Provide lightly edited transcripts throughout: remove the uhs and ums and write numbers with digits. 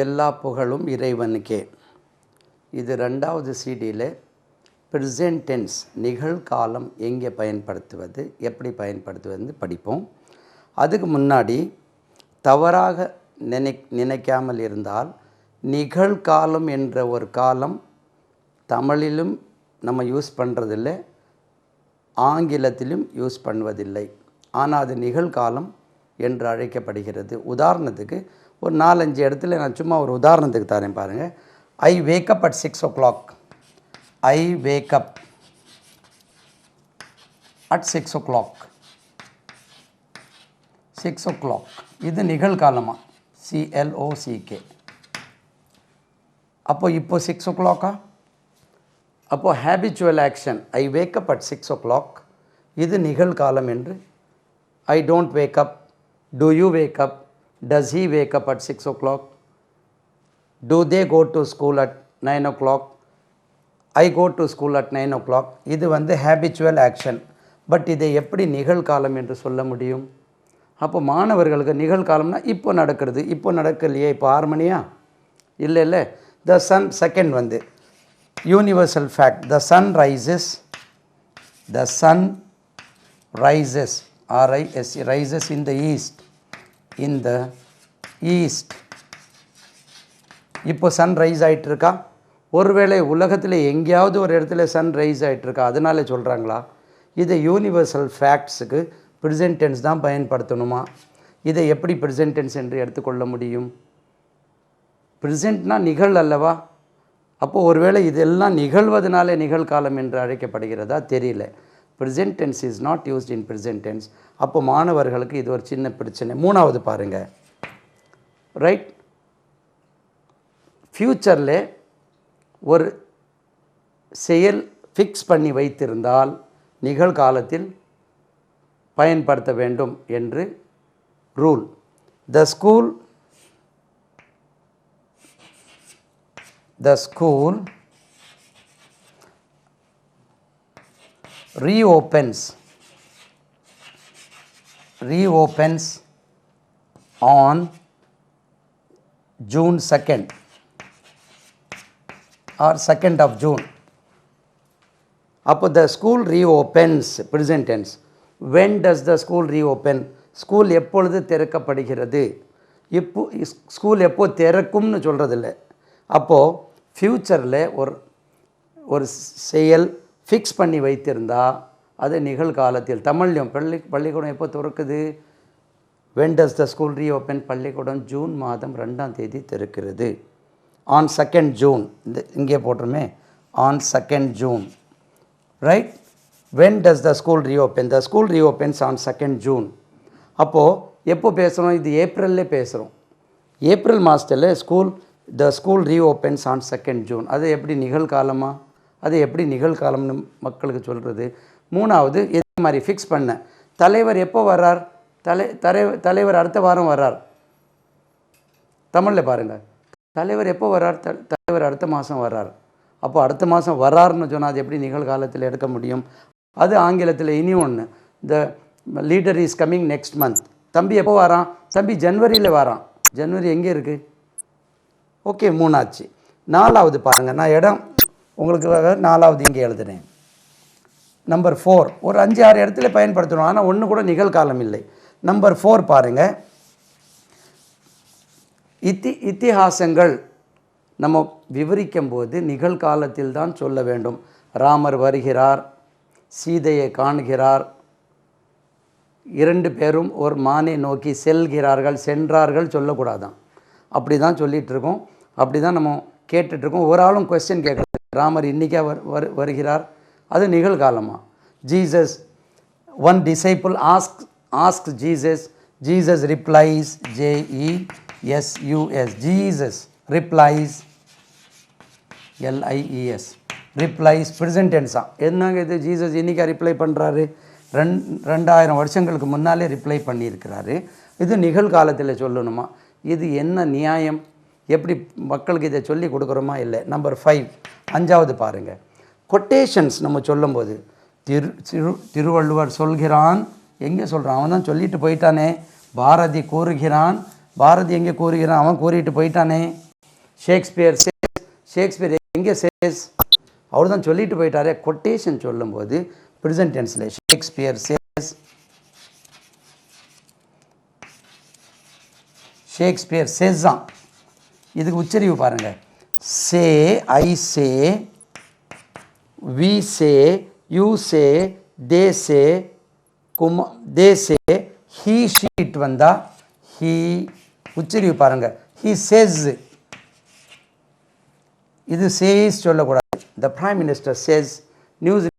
எல்லா புகழும் இறைவனுக்கே. இது 2வது சிடியில் ப்ரெசன்ட் டென்ஸ் நிகழ்காலம் எங்கே பயன்படுத்துவது, எப்படி பயன்படுத்துவதுன்னு படிப்போம். அதுக்கு முன்னாடி தவறாக நினைக்காமல் இருந்தால், நிகழ்காலம் என்ற ஒரு காலம் தமிழிலும் நம்ம யூஸ் பண்ணுறதில்லை, ஆங்கிலத்திலும் யூஸ் பண்ணுவதில்லை. ஆனால் அது நிகழ்காலம் என்று அழைக்கப்படுகிறது. உதாரணத்துக்கு ஒரு 4-5 இடத்துல நான் சும்மா ஒரு உதாரணத்துக்கு தரேன் பாருங்கள். ஐ wake up at 6 o'clock. I wake up at 6 o'clock. 6 o'clock இது நிகழ்காலமாக, CLOCK. அப்போ இப்போ 6 o'clock-ஆ? அப்போது habitual action I wake up at 6 o'clock இது நிகழ்காலம் என்று. I don't wake up, do you wake up, does he wake up at 6 o'clock, do they go to school at 9 o'clock, I go to school at 9 o'clock. இது habitual action. But இதை எப்படி நிகழ்காலம் என்று சொல்ல முடியும்? அப்போ மாணவர்களுக்கு நிகழ்காலம்னா இப்போ நடக்கிறது, இப்போ நடக்கலையே, இப்போ 6 மணியா? இல்லை. The sun, second universal fact, the sun rises, the sun rises, RISE, rises in the east, in the east. இப்போ சன் ரைஸ் ஆகிட்டுருக்கா? ஒருவேளை உலகத்தில் எங்கேயாவது ஒரு இடத்துல சன் ரைஸ் ஆகிட்டுருக்கா, அதனால சொல்கிறாங்களா? இதை யூனிவர்சல் ஃபேக்ட்ஸுக்கு ப்ரெசன்ட் டென்ஸ் தான் பயன்படுத்தணுமா? இதை எப்படி ப்ரெசன்ட் டென்ஸ் என்று எடுத்துக்கொள்ள முடியும்? ப்ரெசன்ட்னா நிகழ் அல்லவா? அப்போது ஒருவேளை இதெல்லாம் நிகழ்வதனாலே நிகழ்காலம் என்று அழைக்கப்படுகிறதா? தெரியல. Present tense is not used in present tense. அப்போ மாணவர்களுக்கு இது ஒரு சின்ன பிரச்சனை. 3வது பாருங்கள். ரைட், ஃப்யூச்சரில் ஒரு செயல் ஃபிக்ஸ் பண்ணி வைத்திருந்தால் நிகழ்காலத்தில் பயன்படுத்த வேண்டும் என்று rule. The school reopens on June 2nd or 2nd of June. அப்போ the school reopens, present tense. When does the school reopen? School எப்பொழுது திறக்கப்படுகிறது? இப்போ ஸ்கூல் எப்போ திறக்கும்னு சொல்கிறதில்ல. அப்போது ஃப்யூச்சரில் ஒரு செயல் ஃபிக்ஸ் பண்ணி வைத்திருந்தா அது நிகழ்காலத்தில். தமிழ்லையும் பள்ளிக்கூடம் எப்போ திறக்குது? when does the school reopen? பள்ளிக்கூடம் ஜூன் மாதம் 2ஆம் தேதி திறக்கிறது. on 2nd June, இங்கே போட்டுருமே, on 2nd June. Right, when does the school reopen? the school reopens on 2nd June. அப்போது எப்போ பேசுகிறோம்? இது ஏப்ரல்லே பேசுகிறோம். ஏப்ரல் மாதத்தில் the school reopens on 2nd June. அது எப்படி நிகழ்காலமா? அது எப்படி நிகழ்காலம்னு மக்களுக்கு சொல்கிறது? 3வது, இதே மாதிரி ஃபிக்ஸ் பண்ண தலைவர் எப்போ வர்றார்? தலைவர் அடுத்த வாரம் வர்றார். தமிழில் பாருங்கள், தலைவர் எப்போ வர்றார்? தலைவர் அடுத்த மாதம் வர்றார். அப்போ அடுத்த மாதம் வர்றாருன்னு சொன்னால் அது எப்படி நிகழ்காலத்தில் எடுக்க முடியும்? அது ஆங்கிலத்தில் இனி ஒன்று, the leader is coming next month. தம்பி எப்போ வரான்? தம்பி ஜனவரியில் வரான். ஜனவரி எங்கே இருக்குது? ஓகே, 3 ஆச்சு. 4வது பாருங்கள், நான் இடம் உங்களுக்கு 4வது இங்கே எழுதுனேன். நம்பர் 4 ஒரு 5-6 இடத்துல பயன்படுத்தணும், ஆனால் ஒன்று கூட நிகழ்காலம் இல்லை. நம்பர் 4 பாருங்கள். இத்திஹாசங்கள் நம்ம விவரிக்கும் போது நிகழ்காலத்தில் தான் சொல்ல வேண்டும். ராமர் வருகிறார், சீதையை காண்கிறார், 2 பேரும் ஒரு மானை நோக்கி சென்றார்கள் சொல்லக்கூடாதான். அப்படி தான் சொல்லிகிட்ருக்கோம், அப்படி தான் நம்ம கேட்டுட்ருக்கோம். ஒரு ஆளும் கொஸ்டின் கேட்கல, ராமர் இன்றைக்கா வருகிறார், அது நிகழ்காலமாக? Jesus, one disciple ask Jesus replies, JESUS, Jesus replies, LIES, replies present டென்ஸா? என்னங்க இது? ஜீசஸ் இன்றைக்கா ரிப்ளை பண்ணுறாரு? 2000 வருஷங்களுக்கு முன்னாலே ரிப்ளை பண்ணியிருக்கிறாரு. இது நிகழ்காலத்தில் சொல்லணுமா? இது என்ன நியாயம்? எப்படி மக்களுக்கு இதை சொல்லி கொடுக்குறோமா? இல்லை. நம்பர் 5, 5வது பாருங்கள். கொட்டேஷன்ஸ் நம்ம சொல்லும்போது திருவள்ளுவர் சொல்கிறான், எங்கே சொல்கிறான்? அவன் தான் சொல்லிட்டு போயிட்டானே. பாரதி கூறுகிறான், பாரதி எங்கே கூறுகிறான்? அவன் கூறிட்டு போயிட்டானே. Shakespeare says. ஷேக்ஸ்பியர் எங்கே சேஸ்? அவர் தான் சொல்லிட்டு போயிட்டாரே. கொட்டேஷன் சொல்லும்போது ப்ரெசன்ட் டென்ஸில் ஷேக்ஸ்பியர் சேஸ், ஷேக்ஸ்பியர் சேஸ் தான். இதுக்கு உச்சரிவு பாருங்கள். Say, I say, we say, you say, they say, they say, he she it வந்தா ஹீ. உச்சரிவு பாருங்க. He says. இது சேஸ் சொல்லக்கூடாது. The prime minister says. News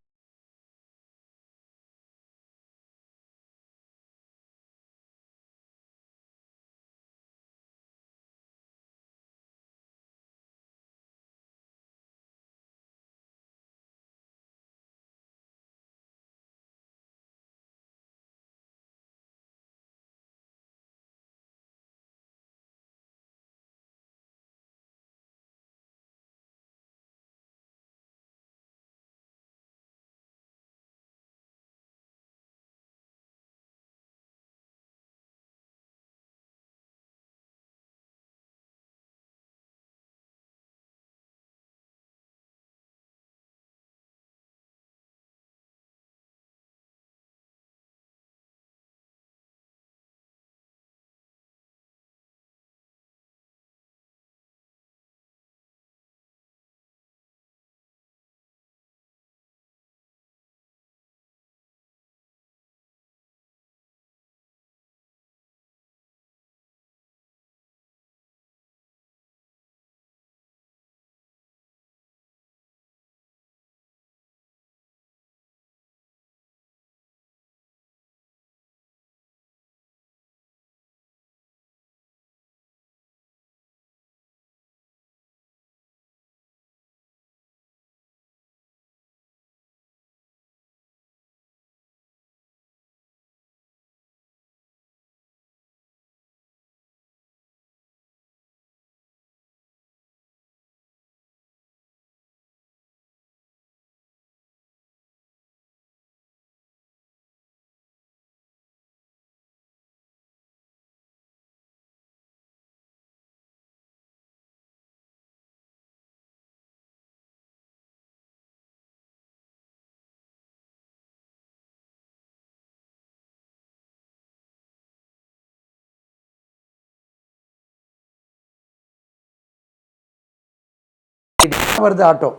வருது. ஆட்டோ,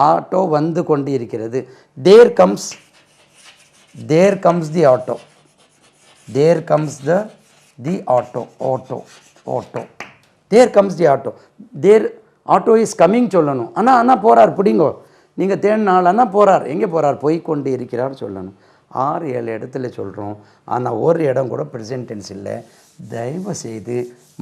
ஆட்டோ வந்து கொண்டு இருக்கிறது. There comes, there comes the auto, there comes the auto, auto, auto, there comes the auto. There auto is coming சொல்லணும். அண்ணா போகிறார் பிடிங்கோ. நீங்கள் தேடினாள் அண்ணா போகிறார். எங்கே போகிறார்? போய் கொண்டு இருக்கிறார் சொல்லணும். 6-7 இடத்துல சொல்கிறோம். ஆனால் ஒரு இடம் கூட ப்ரெசன்ட் டென்ஸ் இல்லை. தயவு செய்து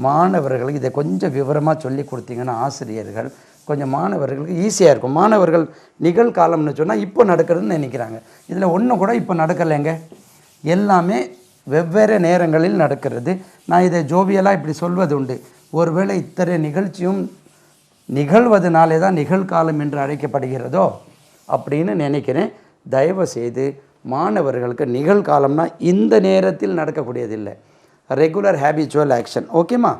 மாணவர்களுக்கு இதை கொஞ்சம் விவரமாக சொல்லி கொடுத்தீங்கன்னா ஆசிரியர்கள் கொஞ்சம் மாணவர்களுக்கு ஈஸியாக இருக்கும். மாணவர்கள் நிகழ்காலம்னு சொன்னால் இப்போ நடக்கிறதுன்னு நினைக்கிறாங்க. இதில் ஒன்று கூட இப்போ நடக்கலைங்க. எல்லாமே வெவ்வேறு நேரங்களில் நடக்கிறது. நான் இதை ஜோவியலாக இப்படி சொல்வது உண்டு. ஒருவேளை இத்தனை நிகழ்ச்சியும் நிகழ்வதனாலே தான் நிகழ்காலம் என்று அழைக்கப்படுகிறதோ அப்படின்னு நினைக்கிறேன். தயவு செய்து மாணவர்களுக்கு நிகழ்காலம்னா இந்த நேரத்தில் நடக்கக்கூடியதில்லை. Regular habitual action. ஓகேம்மா?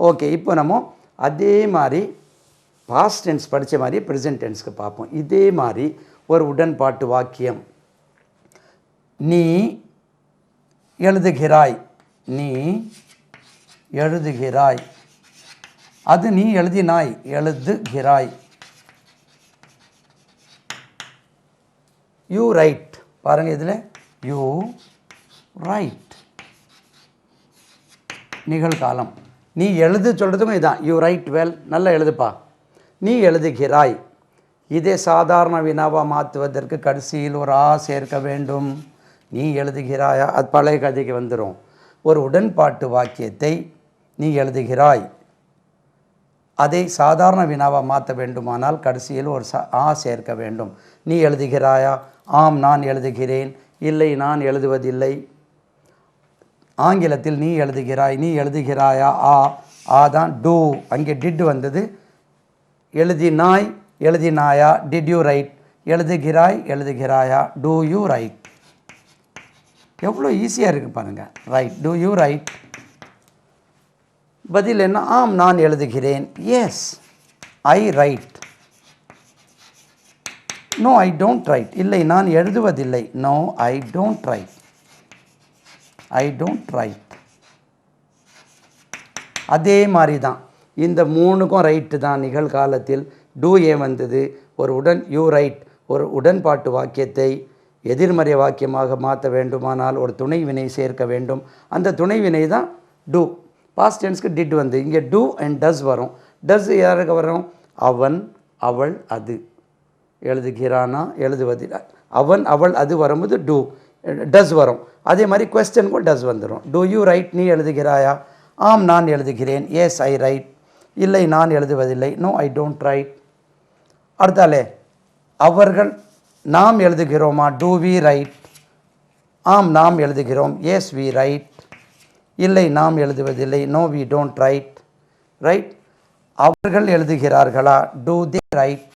ஓகே. இப்போ நம்ம அதே மாதிரி பாஸ்ட் டென்ஸ் படித்த மாதிரி ப்ரெசன்ட் டென்ஸ்க்கு பார்ப்போம். இதே மாதிரி ஒரு உடன்பாட்டு வாக்கியம். நீ எழுதுகிறாய், நீ எழுதுகிறாய். அது நீ எழுதினாய், எழுதுகிறாய். You right. பாருங்கள் இதில் யூ ரைட். நிகழ்காலம். நீ எழுது சொல்கிறதுக்கும் இதான். You right well. நல்லா எழுதுப்பா. நீ எழுதுகிறாய். இதே சாதாரண வினாவாக மாற்றுவதற்கு கடைசியில் ஒரு ஆ சேர்க்க வேண்டும். நீ எழுதுகிறாயா? அது பழைய கதைக்கு வந்துடும். ஒரு உடன்பாட்டு வாக்கியத்தை நீ எழுதுகிறாய், அதை சாதாரண வினாவாக மாற்ற வேண்டுமானால் கடைசியில் ஒரு ஆ சேர்க்க வேண்டும். நீ எழுதுகிறாயா? ஆம் நான் எழுதுகிறேன். இல்லை நான் எழுதுவதில்லை. ஆங்கிலத்தில் நீ எழுதுகிறாய், நீ எழுதுகிறாயா? ஆ தான் டூ. அங்கே டிட் வந்தது. எழுதினாய், எழுதினாயா? Did you write. எழுதுகிறாய், எழுதுகிறாயா? Do you write. எவ்வளோ ஈஸியாக இருக்குது பாருங்கள். Write, do you write. பதில் என்ன? ஆம் நான் எழுதுகிறேன். Yes. I write. No I don't write. இல்லை நான் எழுதுவதில்லை. No I don't write. I don't write. அதே மாதிரி தான் இந்த மூணுக்கும் ரைட்டு தான். நிகழ்காலத்தில் டூ ஏ வந்தது. யூ ரைட் ஒரு உடன்பாட்டு வாக்கியத்தை எதிர்மறை வாக்கியமாக மாற்ற வேண்டுமானால் ஒரு துணை வினை சேர்க்க வேண்டும். அந்த துணை வினை தான் டூ. பாஸ்ட் டென்ஸ்க்கு டிட் வந்து இங்கே டூ அண்ட் டஸ் வரும். டஸ் யாருக்கு வரும்? அவன், அவள், அது. எழுதுகிறானா, எழுதுவதில்லை. அவன், அவள், அது வரும்போது டூ டஸ் வரும். அதே மாதிரி கொஸ்டனுக்கும் டஸ் வந்துடும். டூ யூ ரைட், நீ எழுதுகிறாயா? ஆம் நான் எழுதுகிறேன். Yes I write. இல்லை நான் எழுதுவதில்லை. No I don't write. அடுத்தாலே அவர்கள், நாம் எழுதுகிறோமா? Do we write. ஆம் நாம் எழுதுகிறோம். Yes we write. இல்லை நாம் எழுதுவதில்லை. No we don't write. Write. அவர்கள் எழுதுகிறார்களா? Do they write.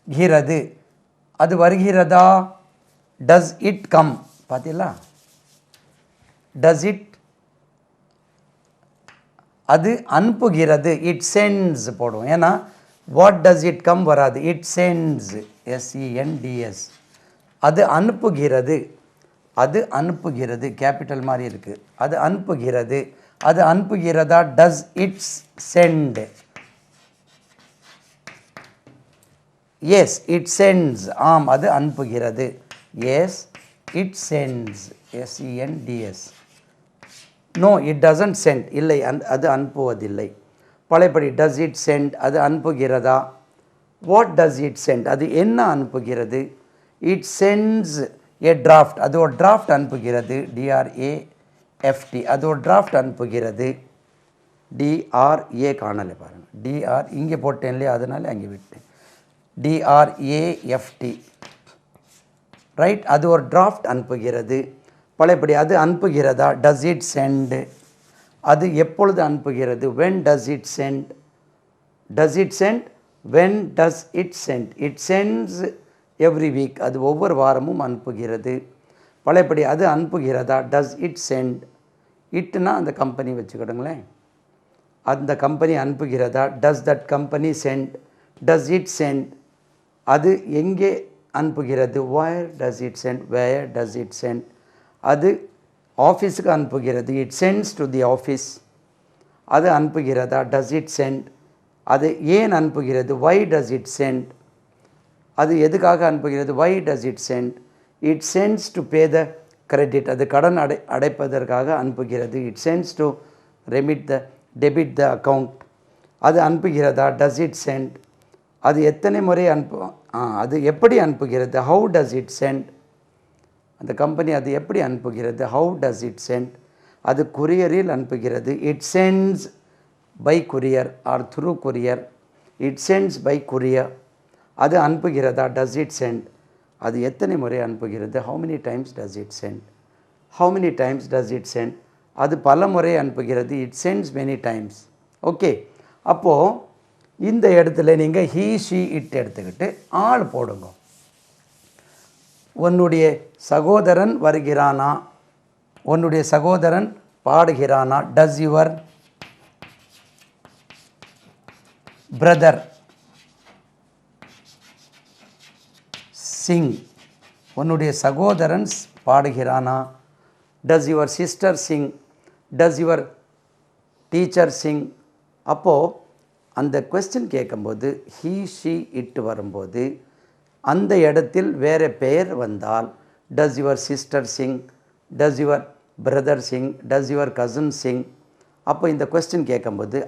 கிறது, அது வருகிறதா? Does it come? பார்த்தீங்களா? டஸ் இட், அது அனுப்புகிறது, இட் சென்ட்ஸ் போடுவோம். ஏன்னா வாட் டஸ் இட் கம் வராது, இட் சென்ட்ஸ், SENDS. அது அனுப்புகிறது, அது அனுப்புகிறது, கேபிட்டல் மாதிரி இருக்குது. அது அனுப்புகிறது, அது அனுப்புகிறதா? Does it's send? Yes, it sends. ஆம், அது அனுப்புகிறது. Yes, it sends, SENDS. No, it doesn't send. இல்லை, அது அனுப்புவதில்லை. பழையபடி டஸ் இட் சென்ட், அது அனுப்புகிறதா? வாட் டஸ் இட் சென்ட், அது என்ன அனுப்புகிறது? இட் சென்ட்ஸ் ஏ டிராஃப்ட், அது ஒரு டிராஃப்ட் அனுப்புகிறது. DRAFT, அது ஒரு டிராஃப்ட் அனுப்புகிறது. DRA காணலை பாருங்கள், DR இங்கே போட்டேன் இல்லையா, அதனால அங்கே விட்டேன். DRAFT, ரைட், அது ஒரு டிராஃப்ட் அனுப்புகிறது. பழையபடி அது அனுப்புகிறதா? டஸ் இட் சென்ட், அது எப்பொழுது அனுப்புகிறது? when does it send? does it send? when does it send? it sends every week, அது ஒவ்வொரு வாரமும் அனுப்புகிறது. பழையபடி அது அனுப்புகிறதா? does it send? இட்னா அந்த கம்பெனி வச்சுக்கிடுங்களேன், அந்த company அனுப்புகிறதா? does that company send? does it send? அது எங்கே அனுப்புகிறது? where does it send? where does it send? அது ஆஃபீஸுக்கு அனுப்புகிறது. It sends to the office, அது அனுப்புகிறதா? டஸ் இட் சென்ட், அது ஏன் அனுப்புகிறது? வை டஸ் இட் சென்ட், அது எதுக்காக அனுப்புகிறது? Why does it send? It sends to pay the credit, அது கடன் அடைப்பதற்காக அனுப்புகிறது. It sends to debit the account, அது அனுப்புகிறதா? டஸ் இட் சென்ட், அது எத்தனை முறை அது எப்படி அனுப்புகிறது? ஹவு டஸ் இட் சென்ட், அந்த கம்பெனி அது எப்படி அனுப்புகிறது? ஹவு டஸ் இட் சென்ட், அது கொரியரில் அனுப்புகிறது. It sends by courier or through courier. It sends by courier, அது அனுப்புகிறதா? டஸ் இட் சென்ட், அது எத்தனை முறை அனுப்புகிறது? How many times does it send, how many times does it send, அது பல முறை அனுப்புகிறது. It sends many times. Okay, அப்போது இந்த இடத்துல நீங்கள் ஹீ ஷீ இட் எடுத்துக்கிட்டு ஆள் போடுங்க. உன்னுடைய சகோதரன் வருகிறானா, உன்னுடைய சகோதரன் பாடுகிறானா? டஸ் யுவர் பிரதர் சிங், உன்னுடைய சகோதரன் பாடுகிறானா? Does your sister sing, does your teacher sing. அப்போது அந்த கொஸ்டின் கேட்கும்போது ஹீ ஷீ இட் வரும்போது அந்த இடத்தில் வேறு பெயர் வந்தால் டஸ் your sister sing, does your brother Singh, does your cousin Singh. அப்போ இந்த கொஸ்டின் கேட்கும்போது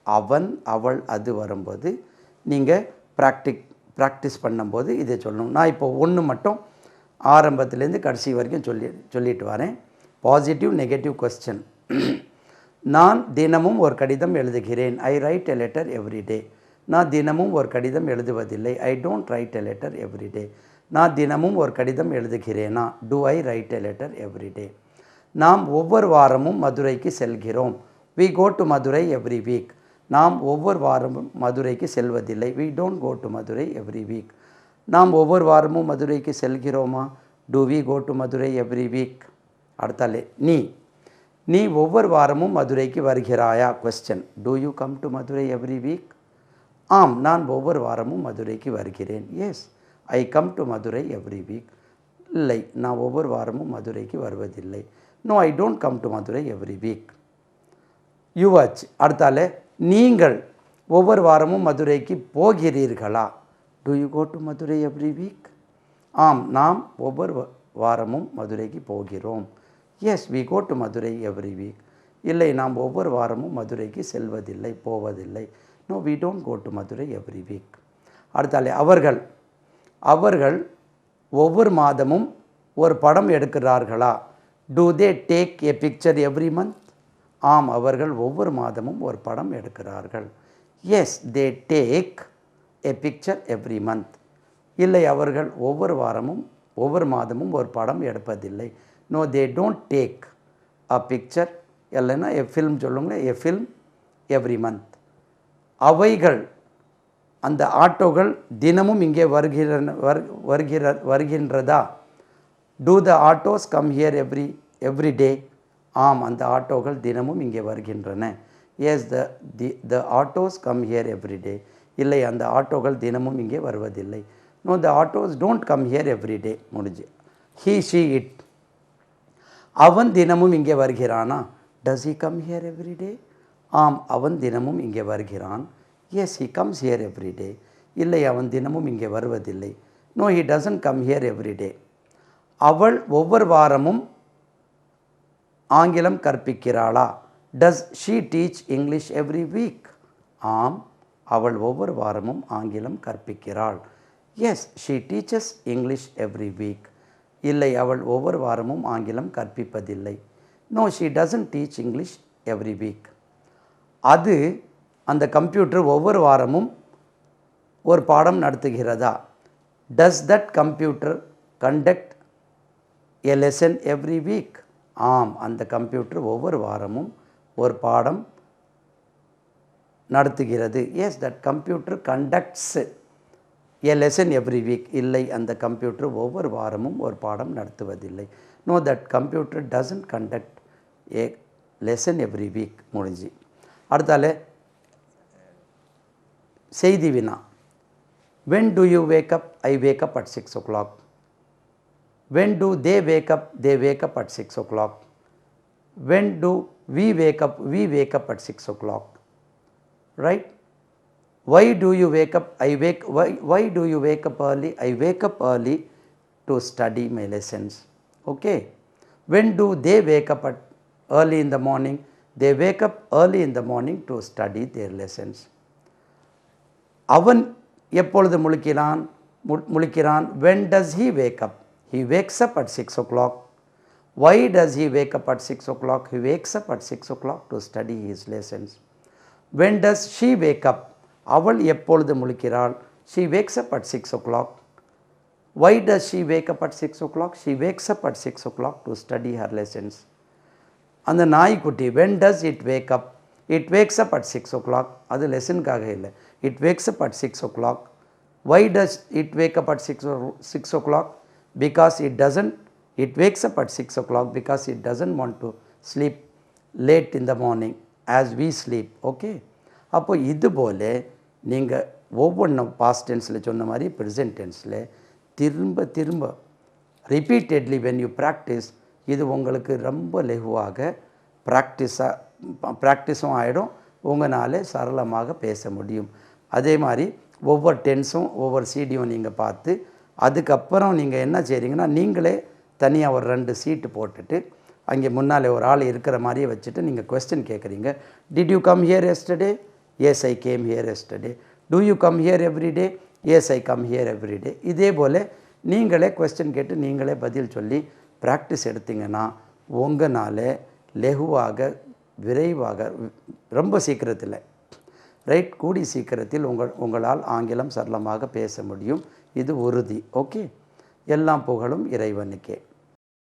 அவன் அவள் அது வரும்போது நீங்கள் ப்ராக்டிஸ் பண்ணும்போது இதை சொல்லணும். நான் இப்போ ஒன்று மட்டும் ஆரம்பத்துலேருந்து கடைசி வரைக்கும் சொல்லிட்டு வரேன். Positive negative question. நான் தினமும் ஒரு கடிதம் எழுதுகிறேன். I write a letter every day. நான் தினமும் ஒரு கடிதம் எழுதுவதில்லை. I don't write a letter every day. நான் தினமும் ஒரு கடிதம் எழுதுகிறேனா? Do I write a letter every day. நாம் ஒவ்வொரு வாரமும் மதுரைக்கு செல்கிறோம். We go to Madurai every week. நாம் ஒவ்வொரு வாரமும் மதுரைக்கு செல்வதில்லை. We don't go to Madurai every week. நாம் ஒவ்வொரு வாரமும் மதுரைக்கு செல்கிறோமா? To we go to Madurai every week. அடுத்தாலே நீ ஒவ்வொரு வாரமும் மதுரைக்கு வருகிறாயா? Question. Do you come to Madurai every week? ஆம், நான் ஒவ்வொரு வாரமும் மதுரைக்கு வருகிறேன். Yes, I come to Madurai every week. இல்லை, நான் ஒவ்வொரு வாரமும் மதுரைக்கு வருவதில்லை. No, I don't come to Madurai every week. யுவாச். அடுத்தால நீங்கள் ஒவ்வொரு வாரமும் மதுரைக்கு போகிறீர்களா? Do you go to Madurai every week? ஆம், நாம் ஒவ்வொரு வாரமும் மதுரைக்கு போகிறோம். Yes, we go to Madurai every week. இல்லை, நாம் ஒவ்வொரு வாரமும் மதுரைக்கு செல்வதில்லை, போவதில்லை. No, we don't go to Madurai every week. அடுத்தாலே அவர்கள் ஒவ்வொரு மாதமும் ஒரு படம் எடுக்கிறார்களா? Do they take a picture every month? ஆம், அவர்கள் ஒவ்வொரு மாதமும் ஒரு படம் எடுக்கிறார்கள். Yes, they take a picture every month. இல்லை, அவர்கள் ஒவ்வொரு மாதமும் ஒரு படம் எடுப்பதில்லை. No, they don't take a picture, இல்லைன்னா எ ஃபில்ம் சொல்லுங்களேன், எ ஃபில்ம் எவ்ரி மந்த். அவைகள் அந்த ஆட்டோகள் தினமும் இங்கே வருகின்றதா? Do the autos come here every day? ஆம், அந்த ஆட்டோகள் தினமும் இங்கே வருகின்றன. Yes, the autos come here every day. இல்லை, அந்த ஆட்டோகள் தினமும் இங்கே வருவதில்லை. No, the autos don't come here every day. முடிஞ்சு. He, she, it. அவன் தினமும் இங்கே வருகிறானா? Does he come here every day? ஆம், அவன் தினமும் இங்கே வருகிறான். Yes, he comes here every day. இல்லை, அவன் தினமும் இங்கே வருவதில்லை. No, he doesn't come here every day. அவள் ஒவ்வொரு வாரமும் ஆங்கிலம் கற்பிக்கிறாளா? Does she teach English every week? ஆம், அவள் ஒவ்வொரு வாரமும் ஆங்கிலம் கற்பிக்கிறாள். Yes, she teaches English every week. இல்லை, அவள் ஒவ்வொரு வாரமும் ஆங்கிலம் கற்பிப்பதில்லை. No, she doesn't teach English every week. அது, அந்த கம்ப்யூட்டர் ஒவ்வொரு வாரமும் ஒரு பாடம் நடத்துகிறதா? Does that computer conduct a lesson every week? ஆம், அந்த கம்ப்யூட்டர் ஒவ்வொரு வாரமும் ஒரு பாடம் நடத்துகிறது. Yes, that computer conducts a lesson every week. இல்லை, அந்த கம்ப்யூட்டர் ஒவ்வொரு வாரமும் ஒரு பாடம் நடத்துவதில்லை. No, that computer doesn't conduct a lesson every week. முடிஞ்சு. அடுத்தால செய்தி வினா. When do you wake up? I wake up at 6 o'clock. When do they wake up? They wake up at 6 o'clock. When do we wake up? We wake up at 6 o'clock. Right? Why do you wake up? Why do you wake up early? I wake up early to study my lessons. Okay? When do they wake up at early in the morning? They wake up early in the morning to study their lessons. அவன் எப்பொழுது முழிக்கிறான்? When does he wake up? He wakes up at 6 o'clock. Why does he wake up at 6 o'clock? He wakes up at 6 o'clock to study his lessons. When does she wake up? அவள் எப்பொழுது முழிக்கிறாள்? She wakes up at 6 o'clock. Why does she wake up at 6 o'clock? She wakes up at 6 o'clock to study her lessons. அந்த நாய்க்குட்டி, when does it wake up? It wakes up at 6 o'clock. அது லெசனுக்காக இல்லை. It wakes up at 6 o'clock. Why does it wake up at 6 o'clock? Because it wakes up at 6 o'clock because it doesn't want to sleep late in the morning as we sleep. Okay? அப்போ இது போல நீங்கள் ஒவ்வொன்றும் past டென்ஸில் சொன்ன மாதிரி present டென்ஸில் திரும்ப repeatedly when you practice, இது உங்களுக்கு ரொம்ப லெகுவாக ப்ராக்டிஸும் ஆகிடும். உங்களால் சரளமாக பேச முடியும். அதே மாதிரி ஒவ்வொரு டென்ஸும் ஒவ்வொரு சீடியும் நீங்கள் பார்த்து அதுக்கப்புறம் நீங்கள் என்ன செய்கிறீங்கன்னா, நீங்களே தனியாக ஒரு 2 சீட்டு போட்டுட்டு அங்கே முன்னால் ஒரு ஆள் இருக்கிற மாதிரியே வச்சுட்டு நீங்கள் கொஸ்டின் கேட்குறீங்க. Did you come here yesterday? Yes, I came here yesterday. Do you come here every day? Yes, I come here every day. இதே போல் நீங்களே கொஸ்டின் கேட்டு நீங்களே பதில் சொல்லி ப்ராக்டிஸ் எடுத்தீங்கன்னா உங்களால் லெகுவாக, விரைவாக, ரொம்ப சீக்கிரத்தில், ரைட், கூடி சீக்கிரத்தில் உங்களால் ஆங்கிலம் சரளமாக பேச முடியும். இது உறுதி. ஓகே? எல்லாம் புகழும் இறைவனுக்கே.